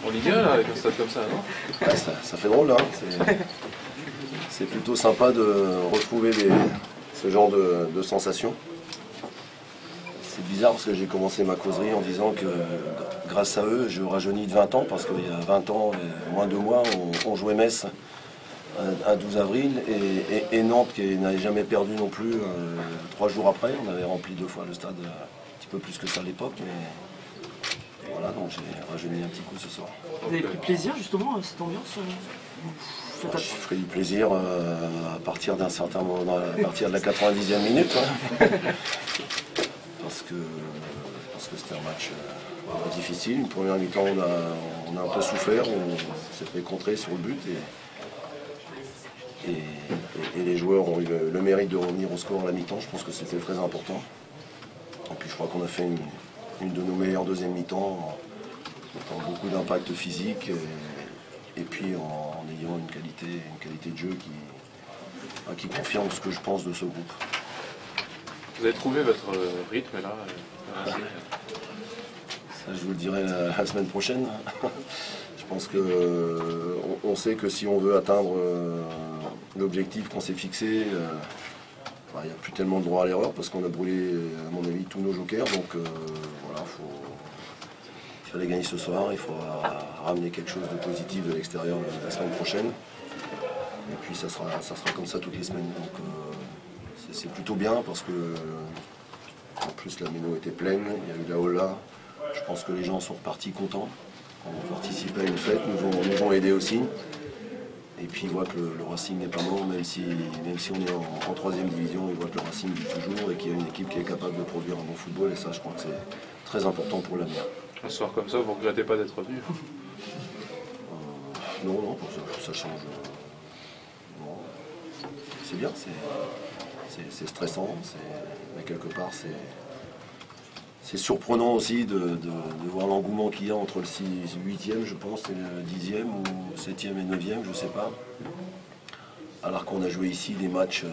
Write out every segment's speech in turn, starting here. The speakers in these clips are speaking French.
En Ligue 1, là, avec un stade comme ça, non? Ouais, ça fait drôle, hein. C'est plutôt sympa de retrouver ce genre de sensations. C'est bizarre parce que j'ai commencé ma causerie en disant que grâce à eux, je rajeunis de 20 ans parce qu'il y a 20 ans, et moins de 2 mois, on jouait Metz à 12 avril et Nantes qui n'avait jamais perdu non plus 3 jours après. On avait rempli 2 fois le stade, un petit peu plus que ça à l'époque. Mais voilà, donc j'ai rajeuni un petit coup ce soir. Vous avez pris plaisir justement à cette ambiance Je ferai du plaisir à partir d'un certain moment, à partir de la 90e minute. Hein. Parce que c'était un match difficile. Une première mi-temps, on a un peu souffert, on s'est fait contrer sur le but et les joueurs ont eu le mérite de revenir au score à la mi-temps. Je pense que c'était très important. Et puis je crois qu'on a fait une de nos meilleures deuxième mi-temps, en beaucoup d'impact physique et puis en ayant une qualité de jeu qui confirme ce que je pense de ce groupe. Vous avez trouvé votre rythme là? Ça, je vous le dirai la semaine prochaine. Je pense qu'on sait que si on veut atteindre l'objectif qu'on s'est fixé, il n'y a plus tellement de droit à l'erreur parce qu'on a brûlé, à mon avis, tous nos jokers. Donc voilà, il fallait gagner ce soir, il faut ramener quelque chose de positif de l'extérieur la semaine prochaine. Et puis ça sera comme ça toutes les semaines. Donc c'est plutôt bien parce que en plus la méno était pleine, il y a eu la holla. Je pense que les gens sont repartis contents. On a participé à une fête, nous ont aidés aussi. Et puis ils voient que le Racing n'est pas mort, même si on est en 3e division, ils voient que le Racing vit toujours et qu'il y a une équipe qui est capable de produire un bon football. Et ça, je crois que c'est très important pour l'avenir. Un soir comme ça, vous ne regrettez pas d'être venu? Non, ça change. Non. C'est bien, c'est stressant, mais quelque part c'est surprenant aussi de voir l'engouement qu'il y a entre le 8e, je pense, et le 10e, ou 7e et 9e, je ne sais pas. Alors qu'on a joué ici des matchs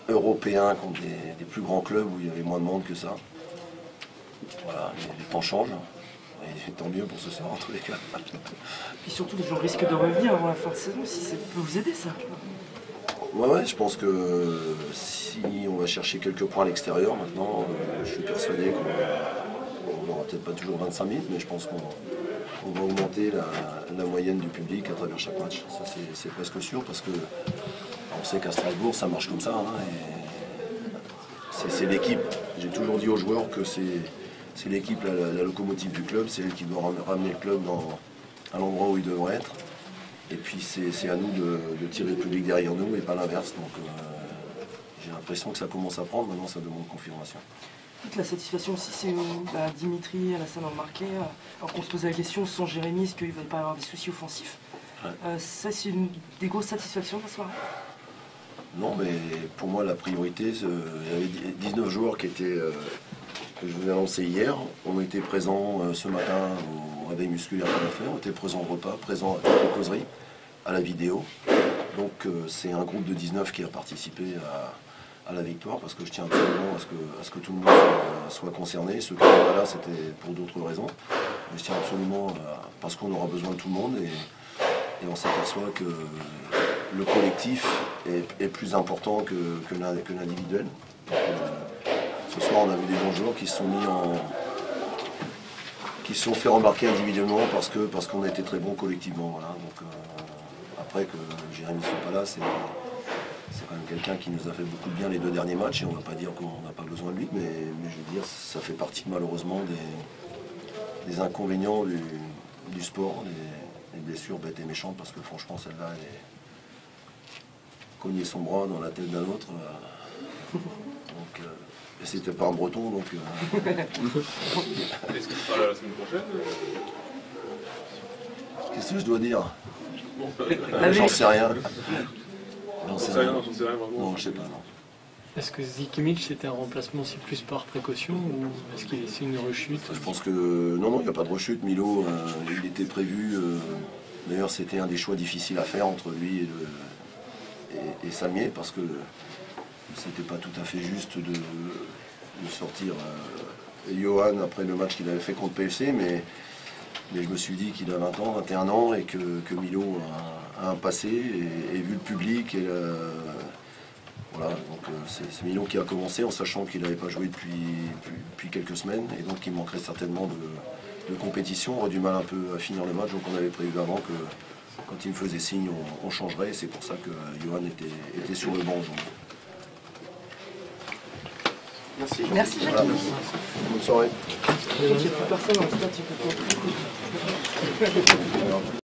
européens contre des plus grands clubs où il y avait moins de monde que ça. Voilà, les temps changent. Et tant mieux pour ce soir en tous les cas. Et surtout, les gens risquent de revenir avant la fin de saison, si ça peut vous aider ça. Ouais, je pense que si on va chercher quelques points à l'extérieur maintenant, je suis persuadé qu'on n'aura peut-être pas toujours 25 000, mais je pense qu'on va augmenter la moyenne du public à travers chaque match. Ça c'est presque sûr parce que on sait qu'à Strasbourg ça marche comme ça. Hein, et c'est l'équipe. J'ai toujours dit aux joueurs que c'est l'équipe, la locomotive du club, c'est elle qui doit ramener le club à l'endroit où il devrait être. Et puis c'est à nous de tirer le public derrière nous et pas l'inverse. Donc j'ai l'impression que ça commence à prendre, maintenant ça demande confirmation. Toute la satisfaction aussi, c'est Dimitri, Alassane ont marqué. Alors qu'on se posait la question sans Jérémy, est-ce qu'il ne va pas y avoir des soucis offensifs? Ouais. Ça c'est une des grosses satisfactions ce soir? Non, mais pour moi la priorité, il y avait 19 joueurs qui étaient, que je vous ai annoncé hier, ont été présents ce matin au réveil musculaire qu'on a fait, ont été présents au repas, présents à la causerie, à la vidéo. Donc c'est un groupe de 19 qui a participé à la victoire, parce que je tiens absolument à ce que tout le monde soit concerné. Ceux qui n'étaient pas là, c'était pour d'autres raisons. Mais je tiens absolument, parce qu'on aura besoin de tout le monde, et on s'aperçoit que le collectif est plus important que l'individuel. Ce soir, on a vu des bons joueurs qui se sont fait remarquer individuellement parce qu'on a été très bons collectivement. Voilà. Donc, après que Jérémy ne soit pas là, c'est quand même quelqu'un qui nous a fait beaucoup de bien les 2 derniers matchs et on ne va pas dire qu'on n'a pas besoin de lui, mais je veux dire, ça fait partie malheureusement des inconvénients du sport, des blessures bêtes et méchantes, parce que franchement celle-là, elle est cogner son bras dans la tête d'un autre. Donc, et c'était pas un breton, donc... Est-ce que tu seras là la semaine prochaine? Qu'est-ce que je dois dire? J'en sais rien. J'en sais rien, vraiment. Non, je sais pas, non. Est-ce que Zikimic c'était un remplacement aussi plus par précaution ou est-ce qu'il est une rechute? Je pense que... Non, il n'y a pas de rechute. Milo, il était prévu... D'ailleurs, c'était un des choix difficiles à faire entre lui et Samier, parce que c'était pas tout à fait juste de sortir Johan après le match qu'il avait fait contre PFC, mais Mais je me suis dit qu'il a 20 ans, 21 ans et que Milo a un passé et vu le public. Voilà, donc c'est Milo qui a commencé en sachant qu'il n'avait pas joué depuis quelques semaines et donc il manquerait certainement de compétition. On aurait du mal un peu à finir le match, donc on avait prévu avant que quand il me faisait signe, on changerait. C'est pour ça que Johan était sur le banc aujourd'hui. Merci. Merci Jacques. Voilà. Bonne soirée. Il n'y a plus personne dans le stade, tu peux pas.